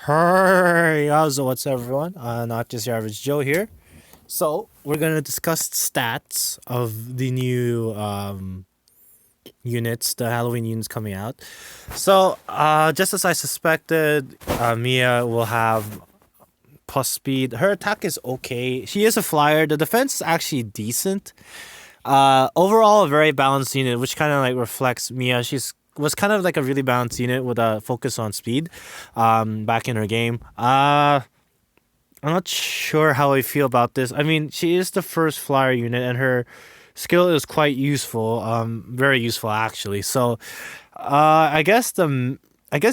Hey, what's up, everyone? Not just your average Joe here. So we're gonna discuss stats of the new units, the Halloween units coming out. So just as I suspected, Mia will have plus speed. Her attack is okay. She is a flyer. The defense is actually decent. Overall, a very balanced unit, which kind of like reflects Mia. She's was kind of like a really balanced unit with a focus on speed, back in her game. I'm not sure how I feel about this. I mean, she is the first flyer unit, and her skill is quite useful. Very useful actually. So, I guess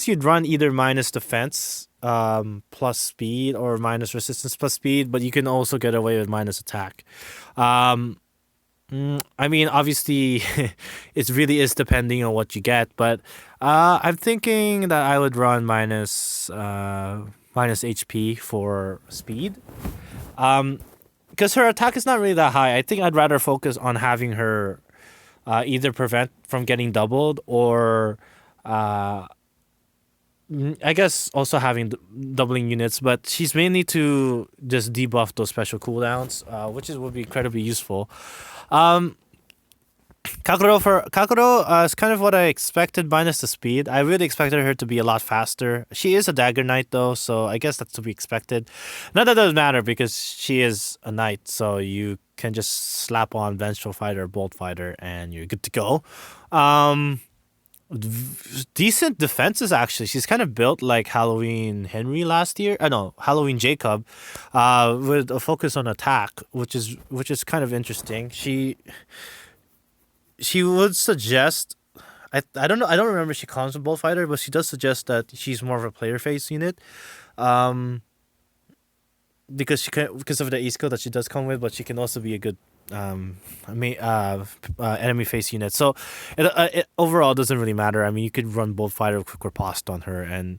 you'd run either minus defense, plus speed, or minus resistance plus speed, but you can also get away with minus attack. Um, I mean, obviously, it really is depending on what you get, but I'm thinking that I would run minus HP for speed. Um, because her attack is not really that high. I think I'd rather focus on having her either prevent from getting doubled, or uh, I guess also having doubling units. But she's mainly to just debuff those special cooldowns, which would be incredibly useful. Um, Kagero is kind of what I expected minus the speed. I really expected her to be a lot faster. She is a dagger knight though, so I guess that's to be expected. Not that it doesn't matter because she is a knight, so you can just slap on vengeful fighter, bolt fighter, and you're good to go. Um, Decent defenses actually. She's kind of built like Halloween Henry last year. I know Halloween Jacob, with a focus on attack, which is kind of interesting. She would suggest. I don't know. I don't remember she calls a bullfighter, but she does suggest that she's more of a player face unit, um, because of the e skill that she does come with, but she can also be a good I mean enemy face unit. So it overall doesn't really matter. I mean, you could run bullfighter or quick riposte on her, and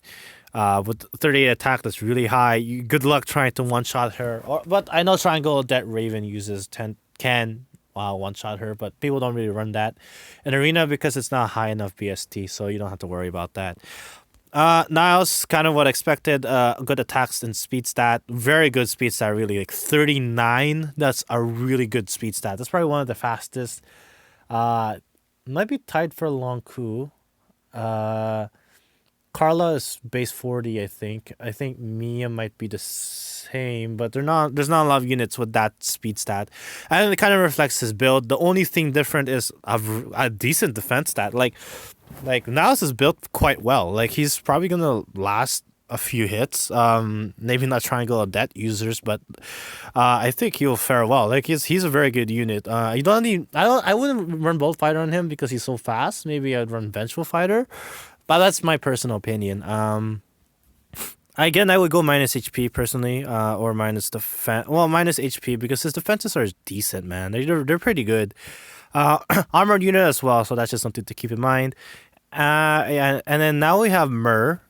with 38 attack that's really high. Good luck trying to one shot her. But I know Triangle that Raven uses 10 can one shot her, but people don't really run that in arena because it's not high enough BST, so you don't have to worry about that. Niles, kind of what I expected. Good attacks and speed stat. Very good speed stat, really. Like 39. That's a really good speed stat. That's probably one of the fastest. Uh, Might be tied for a long coup. Uh, Carla is base 40, I think. I think Mia might be the same, but there's not a lot of units with that speed stat. And it kind of reflects his build. The only thing different is a decent defense stat. Like Niles is built quite well. Like he's probably gonna last a few hits. Maybe not triangle of debt users, but I think he'll fare well. Like he's a very good unit. You don't need. I wouldn't run bolt fighter on him because he's so fast. Maybe I'd run vengeful fighter, but that's my personal opinion. Again, I would go minus HP personally, or minus defense. Well, minus HP because his defenses are decent, man. They're pretty good. Armored unit as well, so that's just something to keep in mind. And then now we have Myrrh,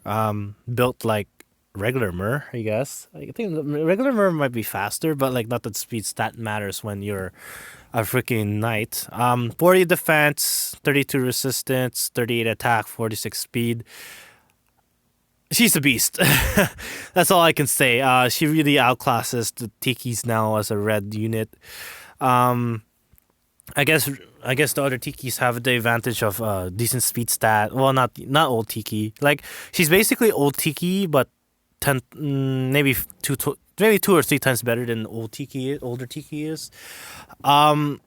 built like regular Myrrh, I guess. I think the regular Myrrh might be faster, but like not that speed stat matters when you're a freaking knight. 40 defense, 32 resistance, 38 attack, 46 speed. She's a beast. That's all I can say. She really outclasses the Tikis now as a red unit. Um, I guess the other Tikis have the advantage of decent speed stat. Well, not old Tiki. Like she's basically old Tiki, but maybe maybe 2 or 3 times better than older Tiki is. Um,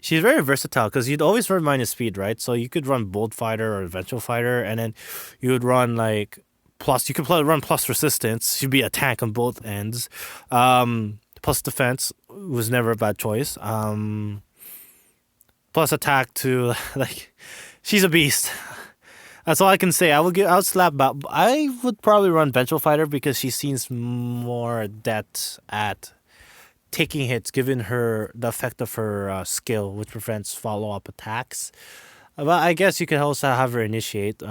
she's very versatile because you'd always run minus speed, right? So you could run bolt fighter or vengeful fighter, and then you would run like plus. You could run plus resistance. She'd be a tank on both ends. Plus defense was never a bad choice. Plus attack to like, she's a beast. That's all I can say. I would slap back. I would probably run vengeful fighter because she seems more adept at taking hits, given her the effect of her skill, which prevents follow up attacks. But I guess you could also have her initiate.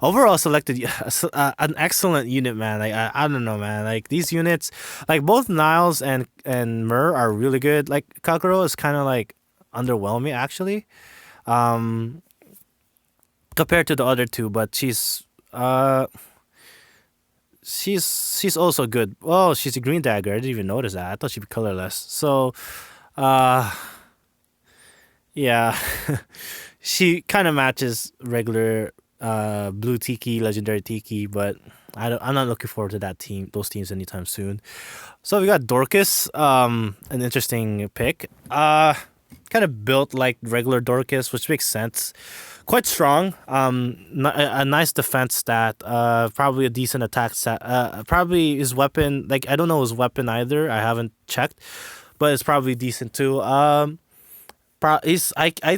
Overall, selected an excellent unit, man. Like I don't know, man. Like these units, like both Niles and Myrrh are really good. Like Kagero is kind of like underwhelming actually, um, compared to the other two. But she's She's also good. Oh, she's a green dagger. I didn't even notice that. I thought she'd be colorless. So, uh, yeah, she kind of matches regular blue Tiki, legendary Tiki, but I'm not looking forward to those teams anytime soon. So we got Dorcas, an interesting pick. Kind of built like regular Dorcas, which makes sense. Quite strong. A nice defense stat. Probably a decent attack stat. Probably his weapon. Like I don't know his weapon either. I haven't checked, but it's probably decent too. I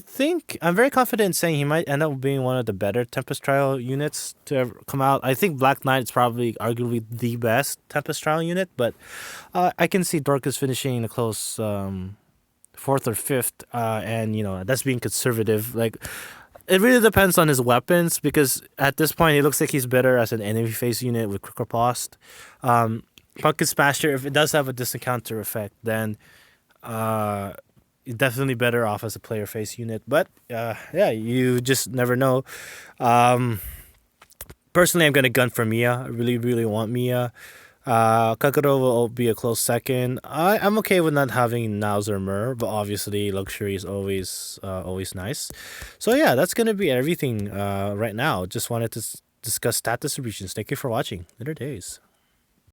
think I'm very confident in saying he might end up being one of the better Tempest Trial units to ever come out. I think Black Knight is probably arguably the best Tempest Trial unit, but I can see Dorcas finishing in a close fourth or fifth, and that's being conservative. Like it really depends on his weapons because at this point it looks like he's better as an enemy face unit with quick riposte. Pumpkin Smasher, if it does have a distant counter effect, then definitely better off as a player face unit. But yeah, you just never know. Um, Personally, I'm gonna gun for Mia. I really, really want Mia. Kagero will be a close second. I'm okay with not having Niles or Myrrh, but obviously luxury is always nice. So yeah, that's gonna be everything right now. Just wanted to discuss stat distributions. Thank you for watching. Later days.